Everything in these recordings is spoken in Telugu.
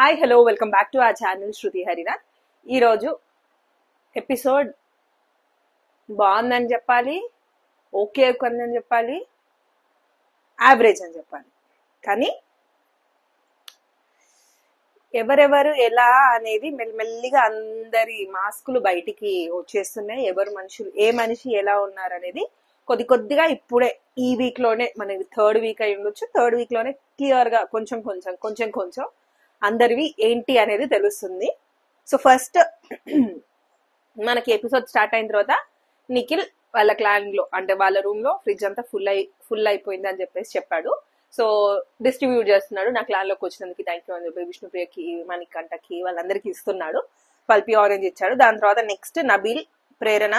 Hi hello welcome back to our channel Shruti Harinath. ఈరోజు ఎపిసోడ్ బాగుందని చెప్పాలి, ఓకే కొందని చెప్పాలి, యావరేజ్ అని చెప్పాలి. కానీ ఎవరెవరు ఎలా అనేది మెల్లిమెల్లిగా అందరి మాస్కులు బయటికి వచ్చేస్తున్నాయి. ఏ మనిషి ఎలా ఉన్నారు అనేది కొద్దిగా ఇప్పుడే ఈ వీక్ లోనే, మనకి థర్డ్ వీక్ అయి ఉండొచ్చు, థర్డ్ వీక్ లోనే క్లియర్ గా కొంచెం అందరివి ఏంటి అనేది తెలుస్తుంది. సో ఫస్ట్ మనకి ఎపిసోడ్ స్టార్ట్ అయిన తర్వాత నిఖిల్ వాళ్ళ క్లాన్ లో, అంటే వాళ్ళ రూమ్ లో ఫ్రిడ్జ్ అంతా ఫుల్ అయిపోయింది అని చెప్పేసి చెప్పాడు. సో డిస్ట్రిబ్యూట్ చేస్తున్నాడు, నా క్లాన్ లోకి వచ్చినందుకు థ్యాంక్ యూ అని చెప్పి విష్ణుప్రియకి, మణికంఠకి, వాళ్ళందరికీ ఇస్తున్నాడు. పల్పి ఆరెంజ్ ఇచ్చాడు. దాని తర్వాత నెక్స్ట్ నబీల్, ప్రేరణ,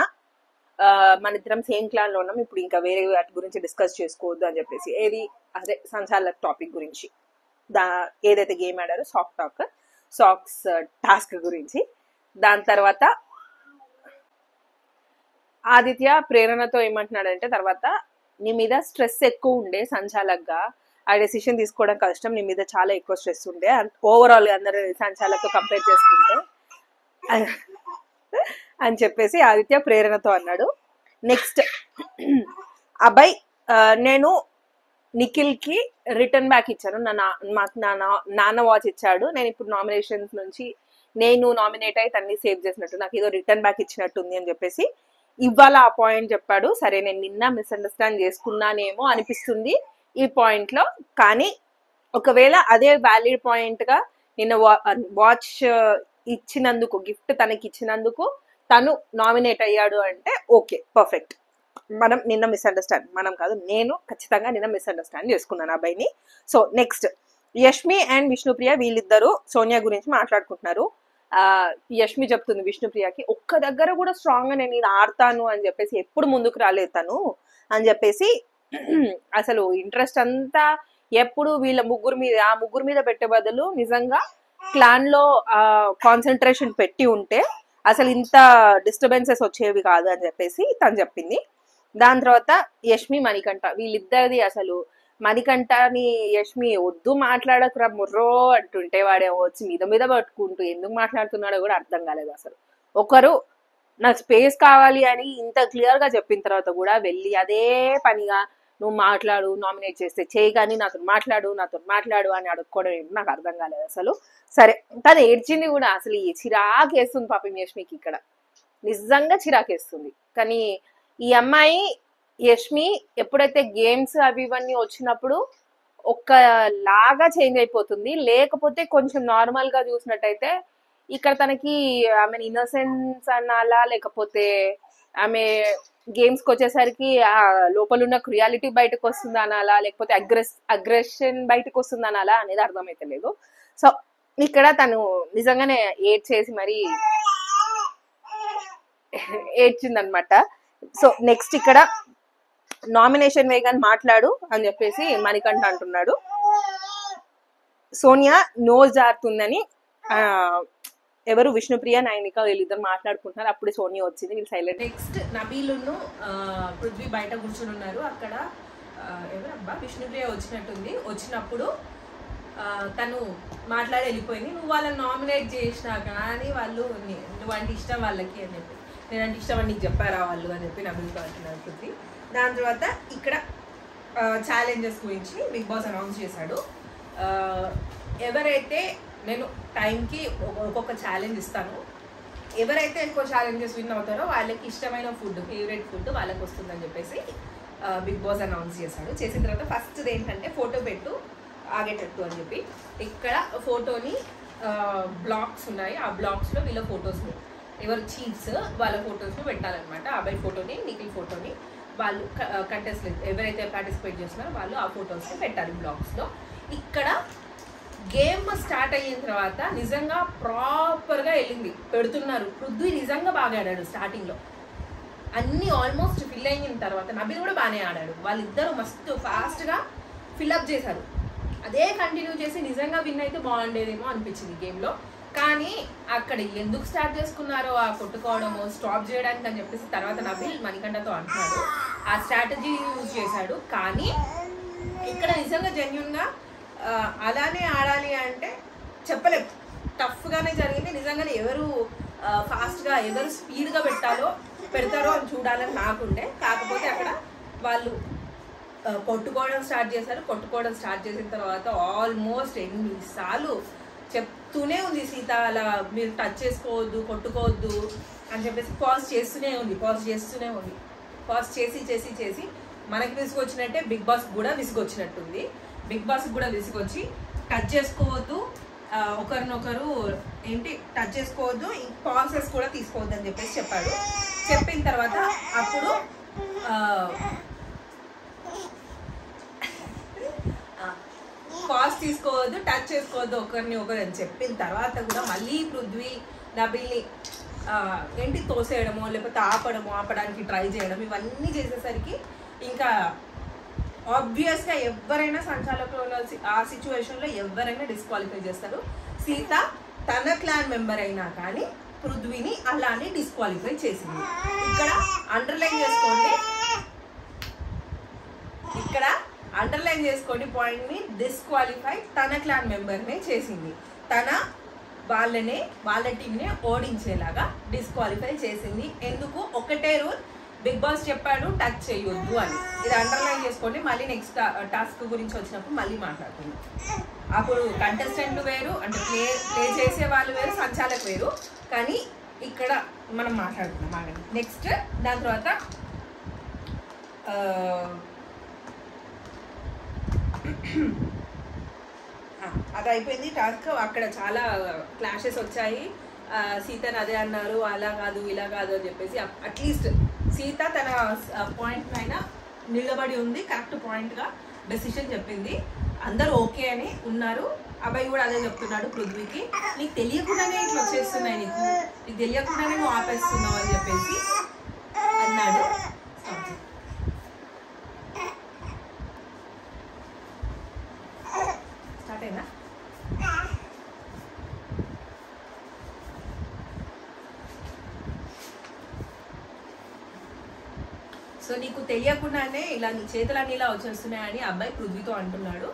మన ఇద్దరం సేమ్ క్లాన్ లో ఉన్నాం, ఇప్పుడు ఇంకా వేరే వాటి గురించి డిస్కస్ చేసుకోవద్దు అని చెప్పేసి, అదే సంచాలక్ టాపిక్ గురించి, ఏదైతే గేమ్ ఆడారో సాక్స్ టాస్క్ గురించి. దాని తర్వాత ఆదిత్య ప్రేరణతో ఏమంటున్నాడంటే, తర్వాత నీ మీద స్ట్రెస్ ఎక్కువ ఉండే సంచాలక్గా, ఆ డెసిషన్ తీసుకోవడం కష్టం, నీ మీద చాలా ఎక్కువ స్ట్రెస్ ఉండే ఓవరాల్ గా అందరూ సంచాలక్తో కంపేర్ చేసుకుంటే అని చెప్పేసి ఆదిత్య ప్రేరణతో అన్నాడు. నెక్స్ట్ అభయ్, నేను నిఖిల్ కి రిటర్న్ బ్యాక్ ఇచ్చాను, నాన్న వాచ్ ఇచ్చాడు, నేను ఇప్పుడు నామినేషన్స్ నుంచి నేను నామినేట్ అయి తన్ని సేవ్ చేసినట్టు, నాకు ఏదో రిటర్న్ బ్యాక్ ఇచ్చినట్టుంది అని చెప్పేసి ఇవాళ ఆ పాయింట్ చెప్పాడు. సరే, నేను నిన్న మిస్అండర్స్టాండ్ చేసుకున్నానేమో అనిపిస్తుంది ఈ పాయింట్ లో, కానీ ఒకవేళ అదే వ్యాలిడ్ పాయింట్ గా నిన్న వాచ్ ఇచ్చినందుకు, గిఫ్ట్ తనకి ఇచ్చినందుకు తను నామినేట్ అయ్యాడు అంటే ఓకే, పర్ఫెక్ట్. నేను ఖచ్చితంగా నిన్న మిస్అండర్స్టాండ్ చేసుకున్నాను అబ్బాయిని. So next Yashmi and Vishnupriya, వీళ్ళిద్దరూ సోనియా గురించి మాట్లాడుకుంటున్నారు. యష్మి చెప్తుంది విష్ణుప్రియకి, ఒక్క దగ్గర కూడా స్ట్రాంగ్ గా నేను ఇది ఆడతాను అని చెప్పేసి ఎప్పుడు ముందుకు రాలేదు తను అని చెప్పేసి, అసలు ఇంట్రెస్ట్ అంతా ఎప్పుడు వీళ్ళ ముగ్గురు మీద పెట్టే బదులు నిజంగా క్లాన్ లో కాన్సన్ట్రేషన్ పెట్టి ఉంటే అసలు ఇంత డిస్టర్బెన్సెస్ వచ్చేవి కాదు అని చెప్పేసి తను చెప్పింది. దాని తర్వాత యష్మి మణికంఠ, వీళ్ళిద్దరిది అసలు, మణికంఠని యష్మి వద్దు మాట్లాడకురా ముర్రో అంటుంటే వాడే వచ్చి మీద పట్టుకుంటూ ఎందుకు మాట్లాడుతున్నాడో కూడా అర్థం కాలేదు అసలు. ఒకరు నాకు స్పేస్ కావాలి అని ఇంత క్లియర్ గా చెప్పిన తర్వాత కూడా వెళ్ళి అదే పనిగా నువ్వు మాట్లాడు, నామినేట్ చేస్తే చేయి కానీ నాతో మాట్లాడు అని అడుక్కోవడం ఏంటి నాకు అర్థం కాలేదు అసలు. సరే, తను ఏడ్చింది కూడా, అసలు చిరాకేస్తుంది పాపం యష్మికి, ఇక్కడ నిజంగా చిరాకేస్తుంది. కానీ ఈ అమ్మాయి యష్మి ఎప్పుడైతే గేమ్స్ అవి ఇవన్నీ వచ్చినప్పుడు ఒక్కలాగా చేంజ్ అయిపోతుంది, లేకపోతే కొంచెం నార్మల్ గా చూసినట్టయితే ఇక్కడ తనకి ఆమె ఇన్నోసెన్స్ అనాలా, లేకపోతే ఆమె గేమ్స్ కి వచ్చేసరికి ఆ లోపల ఉన్న క్రియాలిటీ బయటకు వస్తుంది అనాలా, లేకపోతే అగ్రెషన్ బయటకు వస్తుంది అనాలా అనేది అర్థమైతే లేదు. సో ఇక్కడ తను నిజంగానే ఏడ్చేసి మరి ఏడ్చిందనమాట. సో నెక్స్ట్ ఇక్కడ నామినేషన్ వేగాన్ని మాట్లాడు అని చెప్పేసి మణికంఠ అంటున్నాడు. సోనియా నోస్ జారుతుందని ఎవరు విష్ణుప్రియ, నైనిక వీళ్ళిద్దరు మాట్లాడుకుంటున్నారు. అప్పుడే సోనియా వచ్చింది, వీళ్ళు సైలెంట్. నెక్స్ట్ నబీలును పృథ్వీ బయట కూర్చొని ఉన్నారు. అక్కడ ఎవరబ్బా విష్ణుప్రియ వచ్చినప్పుడు తను మాట్లాడి వెళ్ళిపోయింది. నువ్వు వాళ్ళని నామినేట్ చేసినా కానీ వాళ్ళు నువ్వంటే ఇష్టం వాళ్ళకి అని చెప్పి, నేనంటే ఇష్టం అని నీకు చెప్పారా వాళ్ళు అని చెప్పి నబీల్తో అంటున్నారు పృథ్వీ. దాని తర్వాత ఇక్కడ ఛాలెంజెస్ గురించి బిగ్ బాస్ అనౌన్స్ చేశాడు. ఎవరైతే, నేను టైంకి ఒక్కొక్క ఛాలెంజ్ ఇస్తాను, ఎవరైతే ఎక్కువ ఛాలెంజెస్ విన్ అవుతారో వాళ్ళకి ఇష్టమైన ఫేవరెట్ ఫుడ్ వాళ్ళకి వస్తుందని చెప్పేసి బిగ్ బాస్ అనౌన్స్ చేశాడు. చేసిన తర్వాత ఫస్ట్ ఏంటంటే ఫోటో పెట్టు ఆగేటట్టు అని చెప్పి, ఇక్కడ ఫోటోని బ్లాక్స్ ఉన్నాయి, ఆ బ్లాక్స్లో వీళ్ళ ఫొటోస్ని, ఎవరు చీఫ్స్ వాళ్ళ ఫొటోస్ని పెట్టాలన్నమాట. అబ్బాయి ఫోటోని, నిఖిల్ ఫోటోని, వాళ్ళు కంటెస్టెంట్ ఎవరైతే పార్టిసిపేట్ చేస్తున్నారో వాళ్ళు ఆ ఫొటోస్ని పెట్టాలి బ్లాగ్స్లో. ఇక్కడ గేమ్ స్టార్ట్ అయిన తర్వాత నిజంగా ప్రాపర్గా వెళ్ళింది, పెడుతున్నారు. పృథ్వీ నిజంగా బాగా ఆడాడు స్టార్టింగ్లో, అన్నీ ఆల్మోస్ట్ ఫిల్ అయిన తర్వాత నబీల్ కూడా బాగానే ఆడాడు. వాళ్ళిద్దరూ మస్తు ఫాస్ట్గా ఫిల్అప్ చేశారు. అదే కంటిన్యూ చేసి నిజంగా విన్ అయితే బాగుండేదేమో అనిపించింది గేమ్లో. కానీ అక్కడ ఎందుకు స్టార్ట్ చేసుకున్నారో ఆ కొట్టుకోవడము, స్టాప్ చేయడానికి అని చెప్పేసి తర్వాత నబీల్ మణికంఠతో అంటున్నాడు, ఆ స్ట్రాటజీ యూజ్ చేశాడు. కానీ ఇక్కడ నిజంగా జెన్యున్గా అలానే ఆడాలి అంటే చెప్పలేం, టఫ్గానే జరిగింది. నిజంగానే ఎవరు ఫాస్ట్గా ఎవరు స్పీడ్గా పెడతారో అని చూడాలని నాకుండే. కాకపోతే అక్కడ వాళ్ళు కొట్టుకోవడం స్టార్ట్ చేశారు. కొట్టుకోవడం స్టార్ట్ చేసిన తర్వాత ఆల్మోస్ట్ ఎన్నిసార్లు చెప్తూనే ఉంది సీత, అలా మీరు టచ్ చేసుకోవద్దు, కొట్టుకోవద్దు అని చెప్పేసి పాజ్ చేస్తూనే ఉంది. పాజ్ చేసి మనకి విసుగొచ్చినట్టే బిగ్ బాస్ కూడా విసుగొచ్చినట్టుంది. బిగ్ బాస్ కూడా విసుగొచ్చి టచ్ చేసుకోవద్దు, ఒకరినొకరు టచ్ చేసుకోవద్దు, పాసెస్ కూడా తీసుకోవద్దు అని చెప్పేసి చెప్పాడు. చెప్పిన తర్వాత అప్పుడు పాస్ తీసుకోవద్దు, టచ్ చేసుకోవద్దు ఒకరిని ఒకరు అని చెప్పిన తర్వాత కూడా మళ్ళీ పృథ్వీ నబిల్ని తోసేయడమో లేకపోతే ఆపడానికి ట్రై చేయడం, ఇవన్నీ చేసేసరికి ఇంకా ఆబ్వియస్గా ఎవరైనా సంచాలకులు ఆ సిచ్యువేషన్లో ఎవరైనా డిస్క్వాలిఫై చేస్తారు. సీత తన క్లాన్ మెంబర్ అయినా కానీ పృథ్వీని అలానే డిస్క్వాలిఫై చేసింది. ఇక్కడ అండర్లైన్ చేసుకోండి పాయింట్ని, డిస్క్వాలిఫై తన క్లాన్ మెంబర్నే చేసింది. వాళ్ళ టీంనే ఓడించేలాగా డిస్క్వాలిఫై చేసింది. ఎందుకు? ఒకటే రూల్, బిగ్ బాస్ చెప్పాడు టచ్ చేయొద్దు అని. ఇది అండర్లైన్ చేసుకోండి. మళ్ళీ నెక్స్ట్ టాస్క్ గురించి వచ్చినప్పుడు మళ్ళీ మాట్లాడుకుందాం. అప్పుడు కంటెస్టెంట్లు వేరు, అంటే ప్లే చేసే వాళ్ళు వేరు, సంచాలక్ వేరు. కానీ ఇక్కడ మనం మాట్లాడుతున్నాం. నెక్స్ట్ దాని తర్వాత అది అయిపోయింది టాస్క్. అక్కడ చాలా క్లాషెస్ వచ్చాయి. సీతను అదే అన్నారు, అలా కాదు ఇలా కాదు అని చెప్పేసి. అట్లీస్ట్ సీత తన పాయింట్ పైన నిలబడి ఉంది, కరెక్ట్ పాయింట్గా డెసిషన్ చెప్పింది. అందరూ ఓకే అని ఉన్నారు. అబ్బాయి కూడా అదే చెప్తున్నాడు పృథ్వీకి, నీకు తెలియకుండానే ఇట్లా వచ్చేస్తున్నాయి, నీకు తెలియకుండానే నువ్వు ఆపేస్తున్నావు అని చెప్పేసి అన్నాడు. స్టార్ట్ అయినా సో నీకు తెలియకుండానే ఇలా నీ చేతులన్నీ ఇలా వచ్చేస్తున్నాయని అబ్బాయి పృథ్వీతో అంటున్నాడు.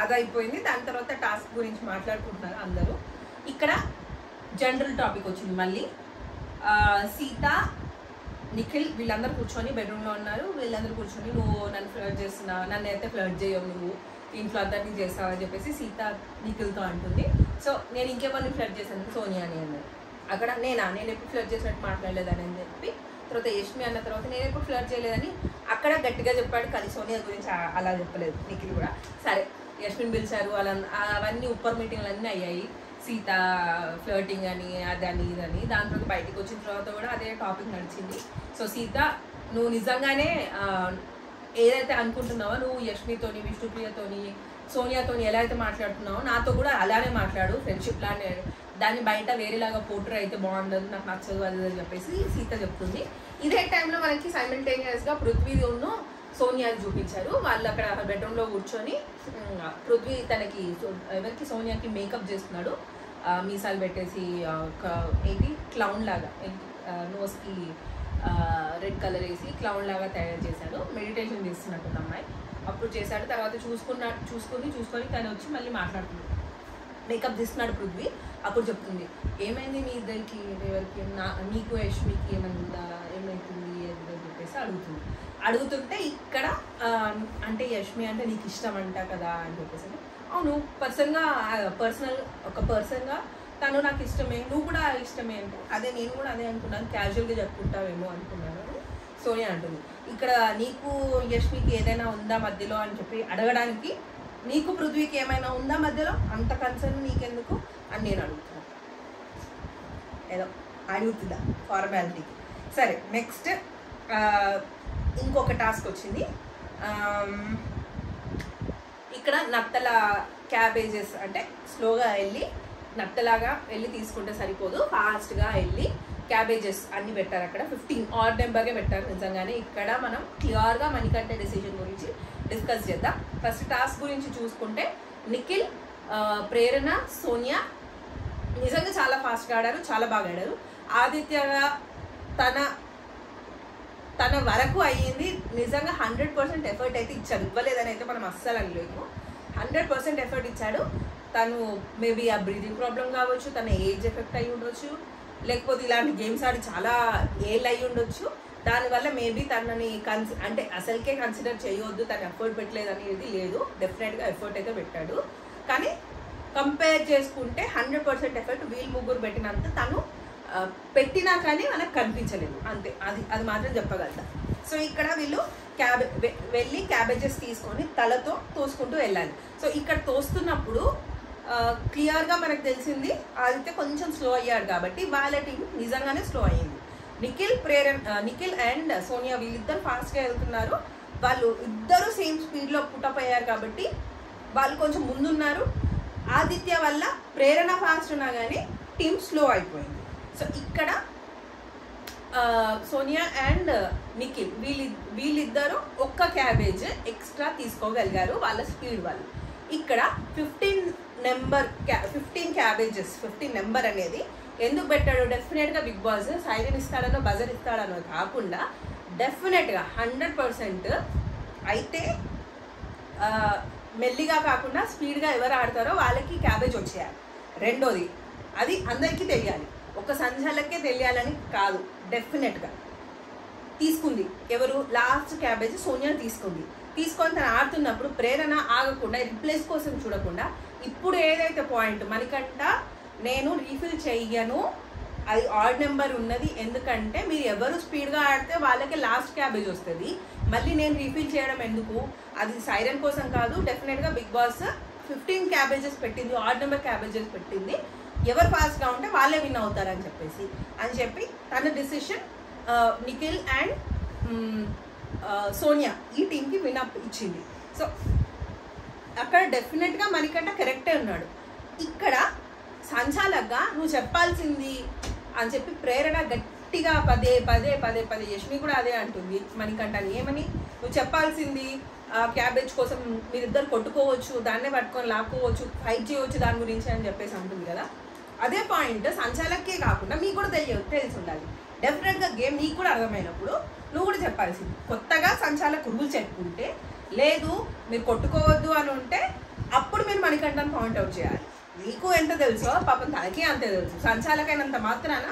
అది అయిపోయింది. దాని తర్వాత టాస్క్ గురించి మాట్లాడుకుంటున్నారు అందరూ. ఇక్కడ జనరల్ టాపిక్ వచ్చింది మళ్ళీ. సీత, నిఖిల్ వీళ్ళందరూ కూర్చొని బెడ్రూమ్లో ఉన్నారు. వీళ్ళందరూ కూర్చొని నువ్వు నన్ను ఫ్లర్ట్ చేస్తున్నావు, నన్ను అయితే ఫ్లర్ట్ చేయవు, నువ్వు ఇంట్లో అందరినీ చేస్తావు అని చెప్పేసి సీత నిఖిల్తో అంటుంది. సో నేను ఇంకెవరిని ఫ్లర్ట్ చేశాను, సోనియాని అన్నది. అక్కడ నేను ఎప్పుడు ఫ్లర్ట్ చేసినట్టు మాట్లాడలేదని అని చెప్పి తర్వాత యష్మి అన్న తర్వాత నేను ఎప్పుడు ఫ్లర్ట్ చేయలేదని అక్కడ గట్టిగా చెప్పాడు. కానీ సోనియా గురించి అలా చెప్పలేదు నిఖిల్ కూడా. సరే యష్మిని పిలిచారు, అలా అవన్నీ ఉప్పర్ మీటింగ్లు అన్నీ అయ్యాయి. సీత ఫ్లర్టింగ్ అని అదని ఇదని. దాని తర్వాత బయటకు వచ్చిన తర్వాత కూడా అదే టాపిక్ నడిచింది. సో సీత, నువ్వు నిజంగానే ఏదైతే అనుకుంటున్నావో, నువ్వు యష్మితోని, విష్ణుప్రియతోని, సోనియాతోని ఎలా అయితే మాట్లాడుతున్నావో నాతో కూడా అలానే మాట్లాడు, ఫ్రెండ్షిప్ లానే. దాన్ని బయట వేరేలాగా పోర్ట్రే అయితే బాగుండదు, నాకు నచ్చదు అది అని చెప్పేసి సీత చెప్తుంది. ఇదే టైంలో మనకి సైమల్టేనియస్గా పృథ్వీను సోనియాని చూపించారు. వాళ్ళు అక్కడ బెడ్రూమ్లో కూర్చొని పృథ్వీ తనకి ఎవరికి సోనియాకి మేకప్ చేస్తున్నాడు. మీసాలు పెట్టేసి క్లౌన్ లాగా నోస్కి రెడ్ కలర్ వేసి క్లౌన్ లాగా తయారు చేశాడు. మెడిటేషన్ చేస్తున్నట్టు అమ్మాయి అప్పుడు చేశాడు. తర్వాత చూసుకొని తను వచ్చి మళ్ళీ మాట్లాడుతున్నాడు, మేకప్ తీస్తున్నాడు పృథ్వీ. అప్పుడు చెప్తుంది, ఏమైంది మీ ఇద్దరికి, ఎవరికి, నీకు యష్మికి ఏమైందా, ఏమవుతుంది అని చెప్పేసి అడుగుతుంటే ఇక్కడ అంటే యష్మి అంటే నీకు ఇష్టం అంట కదా అని చెప్పేసి. అవును, పర్సన్గా తను నాకు ఇష్టమే, నువ్వు కూడా ఇష్టమే అంటే అదే నేను కూడా అదే అనుకున్నాను, క్యాజువల్గా చెప్పుకుంటావేమో అనుకున్నాను సోనియా అంటుంది. ఇక్కడ నీకు యష్మికి ఏదైనా ఉందా మధ్యలో అని చెప్పి అడగడానికి, నీకు పృథ్వీకి ఏమైనా ఉందా మధ్యలో, అంత కన్సర్న్ నీకెందుకు అని నేను అడుగుతున్నాను. ఏదో అడుగుతుందా ఫార్మాలిటీకి. సరే నెక్స్ట్ ఇంకొక టాస్క్ వచ్చింది. ఇక్కడ నత్తల క్యాబేజెస్ అంటే స్లోగా వెళ్ళి నత్తలాగా వెళ్ళి తీసుకుంటే సరిపోదు, ఫాస్ట్గా వెళ్ళి క్యాబేజెస్ అన్ని పెట్టారు. అక్కడ 15 ఆడ్ నెంబర్గా పెట్టారు. నిజంగానే ఇక్కడ మనం క్లియర్గా మణికంఠ డెసిషన్ గురించి డిస్కస్ చేద్దాం. ఫస్ట్ టాస్క్ గురించి చూసుకుంటే నిఖిల్, ప్రేరణ, సోనియా నిజంగా చాలా ఫాస్ట్గా ఆడారు, చాలా బాగా ఆడారు. ఆదిత్యగా తన వరకు అయ్యింది. నిజంగా 100% ఎఫర్ట్ అయితే ఇచ్చాడు, ఇవ్వలేదని అయితే మనం అస్సలు అనలేము. 100% ఎఫర్ట్ ఇచ్చాడు. తను మేబీ ఆ బ్రీతింగ్ ప్రాబ్లం కావచ్చు, తన ఏజ్ ఎఫెక్ట్ అయి ఉండొచ్చు, లేకపోతే ఇలాంటి గేమ్స్ ఆడి చాలా ఏళ్ళు అయి ఉండొచ్చు. దానివల్ల మేబీ తనని అంటే అసలుకే కన్సిడర్ చేయవద్దు, తను ఎఫర్ట్ పెట్టలేదు అనేది లేదు. డెఫినెట్గా ఎఫర్ట్ అయితే పెట్టాడు. కానీ కంపేర్ చేసుకుంటే 100% ఎఫర్ట్ వీళ్ళు ముగ్గురు పెట్టినంత తను పెట్టినా కానీ మనకు కనిపించలేదు అంతే. అది మాత్రం చెప్పగలుగుతా. సో ఇక్కడ వీళ్ళు వెళ్ళి క్యాబేజెస్ తీసుకొని తలతో తోసుకుంటూ వెళ్ళాలి. సో ఇక్కడ తోస్తున్నప్పుడు క్లియర్గా మనకు తెలిసింది ఆదిత్య కొంచెం స్లో అయ్యాడు కాబట్టి వాళ్ళ టీం నిజంగానే స్లో అయ్యింది. నిఖిల్ అండ్ సోనియా వీళ్ళిద్దరు ఫాస్ట్గా వెళ్తున్నారు. వాళ్ళు ఇద్దరు సేమ్ స్పీడ్లో పుట్టప్ అయ్యారు కాబట్టి వాళ్ళు కొంచెం ముందున్నారు. ఆదిత్య వల్ల ప్రేరణ ఫాస్ట్ ఉన్నా కానీ టీం స్లో అయిపోయింది. సో ఇక్కడ సోనియా అండ్ నిఖిల్ వీళ్ళిద్దరూ ఒక్క క్యాబేజ్ ఎక్స్ట్రా తీసుకోగలిగారు వాళ్ళ స్పీడ్ వల్ల. ఇక్కడ 15 క్యాబేజెస్ 15 నెంబర్ అనేది ఎందుకు పెట్టాడు? డెఫినెట్గా బిగ్ బాస్ సైరన్ ఇస్తాడనో బజర్ ఇస్తాడనో కాకుండా డెఫినెట్గా 100% అయితే మెల్లిగా కాకుండా స్పీడ్గా ఎవరు ఆడతారో వాళ్ళకి క్యాబేజ్ వచ్చేయాలి. రెండోది అది అందరికీ తెలియాలి, ఒక సంచాలకే తెలియాలని కాదు. డెఫినెట్గా తీసుకుంది ఎవరు? లాస్ట్ క్యాబేజ్ సోనియా తీసుకొని తను ఆడుతున్నప్పుడు ప్రేరణ ఆగకుండా రిప్లేస్ కోసం చూడకుండా ఇప్పుడు ఏదైతే పాయింట్ మణికంఠ నేను రీఫిల్ చెయ్యను, అది ఆడ్ నెంబర్ ఉన్నది, ఎందుకంటే మీరు ఎవరు స్పీడ్గా ఆడితే వాళ్ళకి లాస్ట్ క్యాబేజ్ వస్తుంది, మళ్ళీ నేను రీఫిల్ చేయడం ఎందుకు, అది సైరన్ కోసం కాదు. డెఫినెట్గా బిగ్ బాస్ 15 క్యాబేజెస్ పెట్టింది, ఆడ్ నెంబర్ క్యాబేజెస్ పెట్టింది, ఎవరు ఫాస్ట్గా ఉంటే వాళ్ళే విన్ అవుతారని చెప్పి తన డిసిషన్ నిఖిల్ అండ్ సోనియా ఈ టీంకి విన్ అప్ ఇచ్చింది. సో అక్కడ డెఫినెట్గా మణికంఠ కరెక్టే ఉన్నాడు. ఇక్కడ సంచాలక్గా నువ్వు చెప్పాల్సింది అని చెప్పి ప్రేరణ గట్టిగా పదే యష్మి కూడా అదే అంటుంది మణికంఠని, ఏమని నువ్వు చెప్పాల్సింది క్యాబేజ్ కోసం మీరిద్దరు కొట్టుకోవచ్చు, దాన్నే పట్టుకొని లాక్కోవచ్చు, ఫైట్ చేయవచ్చు దాని గురించి అని చెప్పేసి అంటుంది కదా. అదే పాయింట్ సంచాలకే కాకుండా మీకు కూడా తెలిసి ఉండాలి. డెఫినెట్గా గేమ్ నీకు కూడా అర్థమైనప్పుడు నువ్వు కూడా చెప్పాల్సింది. కొత్తగా సంచాలక్ రూల్స్ చెప్పుకుంటే లేదు మీరు కొట్టుకోవద్దు అని ఉంటే అప్పుడు మీరు మణికంఠని పాయింట్అవుట్ చేయాలి. మీకు ఎంత తెలుసో పాపం తనకి అంతే తెలుసు. సంచాలకైనంత మాత్రాన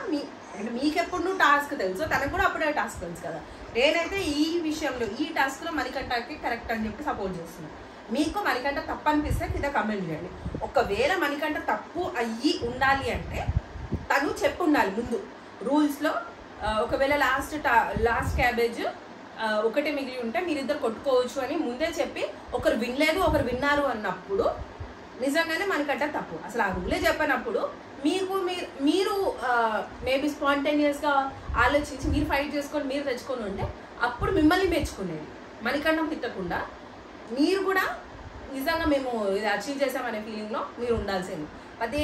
మీకెప్పుడు నువ్వు టాస్క్ తెలుసో తనకు కూడా అప్పుడే టాస్క్ తెలుసు కదా. నేనైతే ఈ విషయంలో ఈ టాస్క్లో మణికంఠకి కరెక్ట్ అని చెప్పి సపోర్ట్ చేస్తున్నాను. మీకు మణికంఠ తప్పు అనిపిస్తే కింద కమెంట్ చేయండి. ఒకవేళ మణికంఠ తప్పు అయ్యి ఉండాలి అంటే తను చెప్పు ఉండాలి ముందు రూల్స్లో. ఒకవేళ లాస్ట్ క్యాబేజ్ ఒకటే మిగిలి ఉంటే మీరిద్దరు కొట్టుకోవచ్చు అని ముందే చెప్పి ఒకరు వినలేదు ఒకరు విన్నారు అన్నప్పుడు నిజంగానే మణికంఠ తప్పు. అసలు ఆ రూలే చెప్పనప్పుడు మీరు మేబీ స్పాంటేనియస్గా ఆలోచించి మీరు ఫైట్ చేసుకొని మీరు తెచ్చుకొని ఉంటే అప్పుడు మిమ్మల్ని మెచ్చుకునేది. మణికంఠం తిట్టకుండా మీరు కూడా నిజంగా మేము ఇది అచీవ్ చేసామనే ఫీలింగ్లో మీరు ఉండాల్సింది. పదే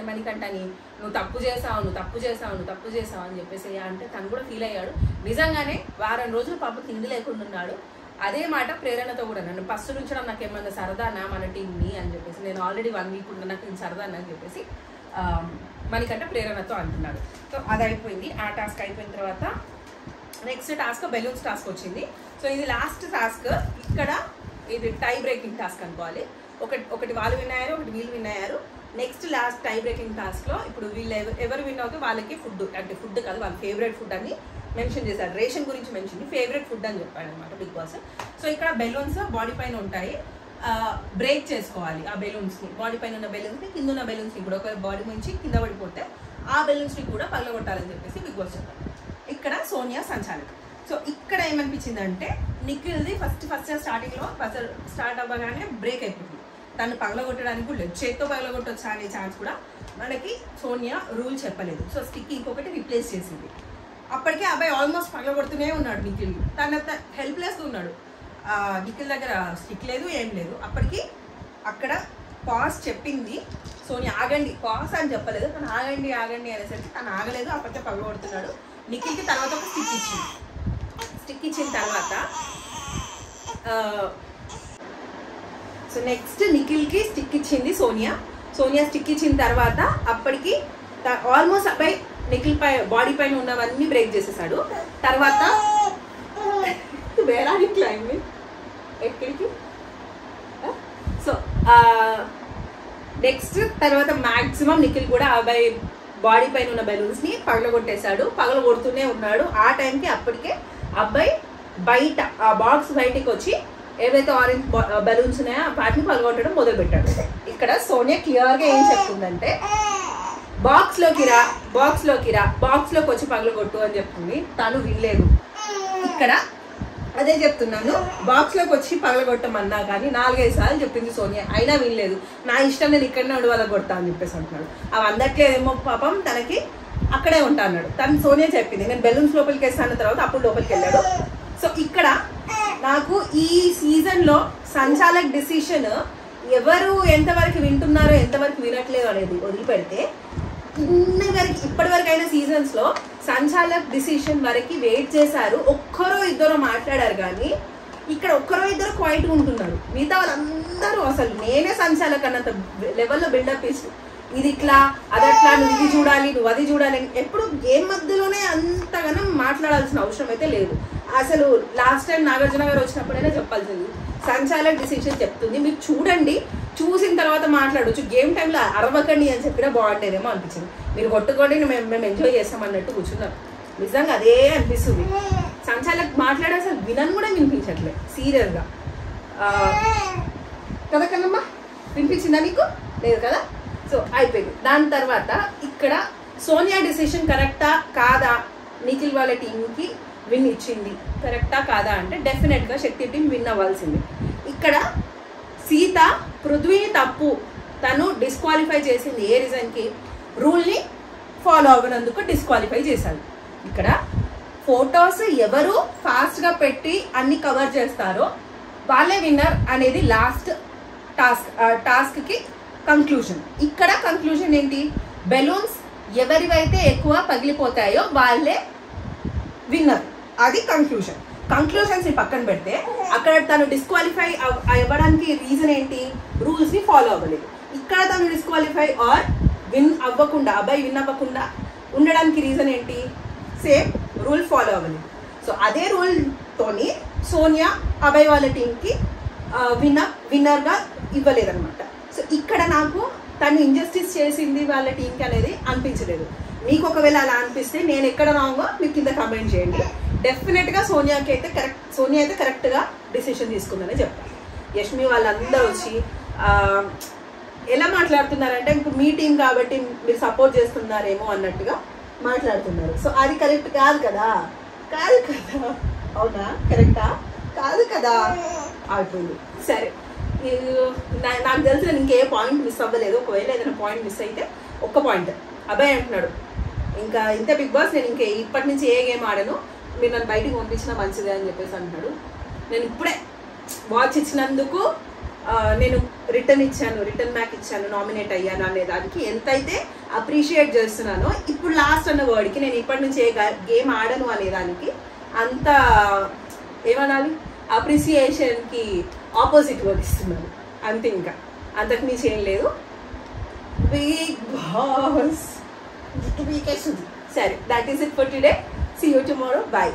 మణికంఠని నువ్వు తప్పు చేసావు అని చెప్పేసి అంటే తను కూడా ఫీల్ అయ్యాడు. నిజంగానే వారం రోజులు పాప తిండి లేకుండా ఉన్నాడు. అదే మాట ప్రేరణతో కూడా నన్ను ఫస్ట్ నుంచడం నాకు ఏమన్నా సరదానా మన టీంని అని చెప్పేసి, నేను ఆల్రెడీ 1 వీక్ ఉన్నా నాకు సరదానా అని చెప్పేసి మణికంఠ ప్రేరణతో అంటున్నాడు. సో అది అయిపోయింది. ఆ టాస్క్ అయిపోయిన తర్వాత నెక్స్ట్ టాస్క్ బెలూన్స్ టాస్క్ వచ్చింది. సో ఇది లాస్ట్ టాస్క్. ఇక్కడ ఇది టై బ్రేకింగ్ టాస్క్ అనుకోవాలి. ఒకటి వాళ్ళు విన్ అయ్యారు, ఒకటి వీళ్ళు విన్ అయ్యారు. నెక్స్ట్ లాస్ట్ టై బ్రేకింగ్ టాస్క్లో ఇప్పుడు వీళ్ళు ఎవరు విన్ అవుతే వాళ్ళకి ఫుడ్, అంటే ఫుడ్ కాదు వాళ్ళ ఫేవరెట్ ఫుడ్ అని మెన్షన్ చేశారు. రేషన్ గురించి మెన్షన్ ఫేవరెట్ ఫుడ్ అని చెప్పాడు అనమాట బిగ్ బాస్. సో ఇక్కడ బెలూన్స్ బాడీ పైన ఉంటాయి, బ్రేక్ చేసుకోవాలి ఆ బెలూన్స్ని. బాడీ పైన ఉన్న బెలూన్స్ని కింద ఉన్న బెలూన్స్ని కూడా ఒక బాడీ నుంచి కింద పడిపోతే ఆ బెలూన్స్ని కూడా పగలగొట్టాలని చెప్పేసి బిగ్ బాస్ చెప్పారు. ఇక్కడ సోనియా సంచాలక్. సో ఇక్కడ ఏమనిపించిందంటే నిఖిల్ది ఫస్ట్ స్టార్టింగ్లో స్టార్ట్ అవ్వగానే బ్రేక్ అయిపోతుంది. తను పగలగొట్టడానికి కూడా లేదు, చేత్తో పగలగొట్టొచ్చా అనే ఛాన్స్ కూడా మనకి సోనియా రూల్ చెప్పలేదు. సో స్టిక్ ఇంకొకటి రీప్లేస్ చేసింది. అప్పటికే అబ్బాయి ఆల్మోస్ట్ పగలగొడుతూనే ఉన్నాడు నిఖిల్. తనంత హెల్ప్లెస్గా ఉన్నాడు. నిఖిల్ దగ్గర స్టిక్ లేదు ఏం లేదు. అప్పటికి అక్కడ పాస్ చెప్పింది సోనియా, ఆగండి, పాస్ అని చెప్పలేదు, తను ఆగండి అనేసరికి తను ఆగలేదు. అప్పటికే పగలగొడుతున్నాడు. నిఖిల్కి తర్వాత ఒక స్టిక్ ఇచ్చిన తర్వాత సో నెక్స్ట్ నిఖిల్కి స్టిక్ ఇచ్చింది సోనియా స్టిక్ ఇచ్చిన తర్వాత అప్పటికి ఆల్మోస్ట్ అబ్బాయి నిఖిల్ బాడీ పైన ఉన్నవన్నీ బ్రేక్ చేసేసాడు. తర్వాత ఎక్కడికి సో నెక్స్ట్ తర్వాత మాక్సిమం నిఖిల్ కూడా అబ్బాయి బాడీ పైన ఉన్న బెలూన్స్ ని పగలగొట్టేశాడు, పగలగొడుతూనే ఉన్నాడు. ఆ టైంకి అప్పటికే అబ్బాయి బయట ఆ బాక్స్ బయటికి వచ్చి ఏవైతే ఆరెంజ్ బెలూన్స్ ఉన్నాయో వాటిని పగలగొట్టడం మొదలు పెట్టాడు. ఇక్కడ సోనియా క్లియర్ గా ఏం చెప్తుందంటే బాక్స్ లోకి రా, బాక్స్ లోకి రా, బాక్స్ లోకి వచ్చి పగలగొట్టు అని చెప్తుంది. తను వినలేదు. ఇక్కడ అదే చెప్తున్నాను, బాక్స్ లోకి వచ్చి పగలగొట్టమన్నా కానీ 4-5 సార్లు చెప్పింది సోనియా, అయినా వినలేదు. నా ఇష్టం, నేను ఇక్కడనే ఉండి వాళ్ళకి కొడతా అని చెప్పేసి అంటున్నాడు. అవి అందట్లేదేమో పాపం, తనకి అక్కడే ఉంటా అన్నాడు. తను సోనియా చెప్పింది నేను బెలూన్స్ లోపలికి వేస్తాను, తర్వాత అప్పుడు లోపలికి వెళ్ళాడు. సో ఇక్కడ నాకు ఈ సీజన్ లో సంచాలక్ డిసిషన్ ఎవరు ఎంతవరకు వింటున్నారో ఎంతవరకు వినట్లేదు అనేది వదిలిపెడితే, ఇప్పటి వరకు అయిన సీజన్స్ లో సంచాలక్ డిసిషన్ వరకు వెయిట్ చేశారు. ఒక్కరో ఇద్దరు మాట్లాడారు కానీ ఇక్కడ ఒక్కరో ఇద్దరు క్వైట్ ఉంటున్నారు. మిగతా వాళ్ళందరూ అసలు నేనే సంచాలక్ అన్నంత లెవెల్లో బిల్డప్ ఇస్తూ ఇది ఇట్లా అదట్లా, నువ్వు ఇది చూడాలి, నువ్వు అది చూడాలి, ఎప్పుడు గేమ్ మధ్యలోనే అంతగానో మాట్లాడాల్సిన అవసరం అయితే లేదు. అసలు లాస్ట్ టైం నాగార్జున గారు వచ్చినప్పుడైనా చెప్పాల్సింది, సంచాలక్ డిసిషన్ చెప్తుంది మీరు చూడండి, చూసిన తర్వాత మాట్లాడవచ్చు, గేమ్ టైంలో అరవకండి అని చెప్పినా బాగుంటేనేమో అనిపించింది. మీరు కొట్టుకోండి, మేము ఎంజాయ్ చేస్తాం అన్నట్టు కూర్చున్నారు. నిజంగా అదే అనిపిస్తుంది. సంచాలక్ మాట్లాడే అసలు వినని కూడా వినిపించట్లేదు సీరియస్గా కదా. కదమ్మా వినిపించిందా నీకు? లేదు కదా. సో అయిపోయింది. దాని తర్వాత ఇక్కడ సోనియా డిసిషన్ కరెక్టా కాదా, నిఖిల్ వాళ్ళ టీంకి విన్ ఇచ్చింది కరెక్టా కాదా అంటే డెఫినెట్గా శక్తి టీం విన్ అవ్వాల్సింది. ఇక్కడ సీత పృథ్వీని తప్పు తను డిస్క్వాలిఫై చేసింది ఏ రీజన్కి, రూల్ని ఫాలో అవ్వనందుకు డిస్క్వాలిఫై చేశాడు. ఇక్కడ ఫొటోస్ ఎవరు ఫాస్ట్గా పెట్టి అన్ని కవర్ చేస్తారో వాళ్ళే విన్నర్ అనేది లాస్ట్ టాస్క్కి కంక్లూజన్. ఇక్కడ కంక్లూజన్ ఏంటి, బెలూన్స్ ఎవరివైతే ఎక్కువ పగిలిపోతాయో వాళ్ళే విన్నర్, అది కంక్లూజన్. కంక్లూజన్స్ ని పక్కన పెడితే అక్కడ తను డిస్క్వాలిఫై అవ్వడానికి రీజన్ ఏంటి, రూల్స్ ని ఫాలో అవ్వలేదు. ఇక్కడ తను డిస్క్వాలిఫై ఆర్ విన్ అవ్వకుండా, అబ్బాయి విన్ అవ్వకుండా ఉండడానికి రీజన్ ఏంటి, సేమ్ రూల్ ఫాలో అవ్వలేదు. సో అదే రూల్ తోని సోనియా అబ్బాయి వాళ్ళ టీంకి విన్నర్గా ఇవ్వలేదన్నమాట. సో ఇక్కడ నాకు తను ఇంజస్టిస్ చేసింది వాళ్ళ టీంకి అనేది అనిపించలేదు. మీకు ఒకవేళ అలా అనిపిస్తే నేను ఎక్కడ రాంగో మీకు కింద కామెంట్ చేయండి. డెఫినెట్గా సోనియా అయితే కరెక్ట్గా డిసిషన్ తీసుకుందని చెప్తాను. యష్మి వాళ్ళందరూ వచ్చి ఎలా మాట్లాడుతున్నారంటే ఇప్పుడు మీ టీం కాబట్టి మీరు సపోర్ట్ చేస్తున్నారేమో అన్నట్టుగా మాట్లాడుతున్నారు. సో అది కరెక్ట్ కాదు కదా, కాదు కదా, అవునా, కరెక్టా కాదు కదా, అయిపోయింది. సరే, నాకు తెలిసిన ఇంకే పాయింట్ మిస్ అవ్వలేదు. ఒకవేళ ఏదైనా పాయింట్ మిస్ అయితే ఒక్క పాయింట్, అబ్బాయి అంటున్నాడు ఇంకా ఇంత బిగ్ బాస్ నేను ఇంకా ఇప్పటి నుంచి ఏ గేమ్ ఆడను, మీరు నన్ను బయటికి పంపించినా మంచిదే అని చెప్పేసి అంటున్నాడు. నేను ఇప్పుడే వాచ్ ఇచ్చినందుకు నేను రిటర్న్ బ్యాక్ ఇచ్చాను, నామినేట్ అయ్యాను అనే దానికి ఎంతైతే అప్రిషియేట్ చేస్తున్నానో ఇప్పుడు లాస్ట్ అన్న వర్డ్కి నేను ఇప్పటి నుంచి ఏ గేమ్ ఆడను అనేదానికి అంత ఏమనాలి, అప్రిసియేషన్కి ఆపోజిట్ వర్డ్ ఇస్తున్నాను అంతే, ఇంకా అంతకు మించి ఏం లేదు. బిగ్ బాస్ సరే, that is it for today. See you tomorrow. Bye.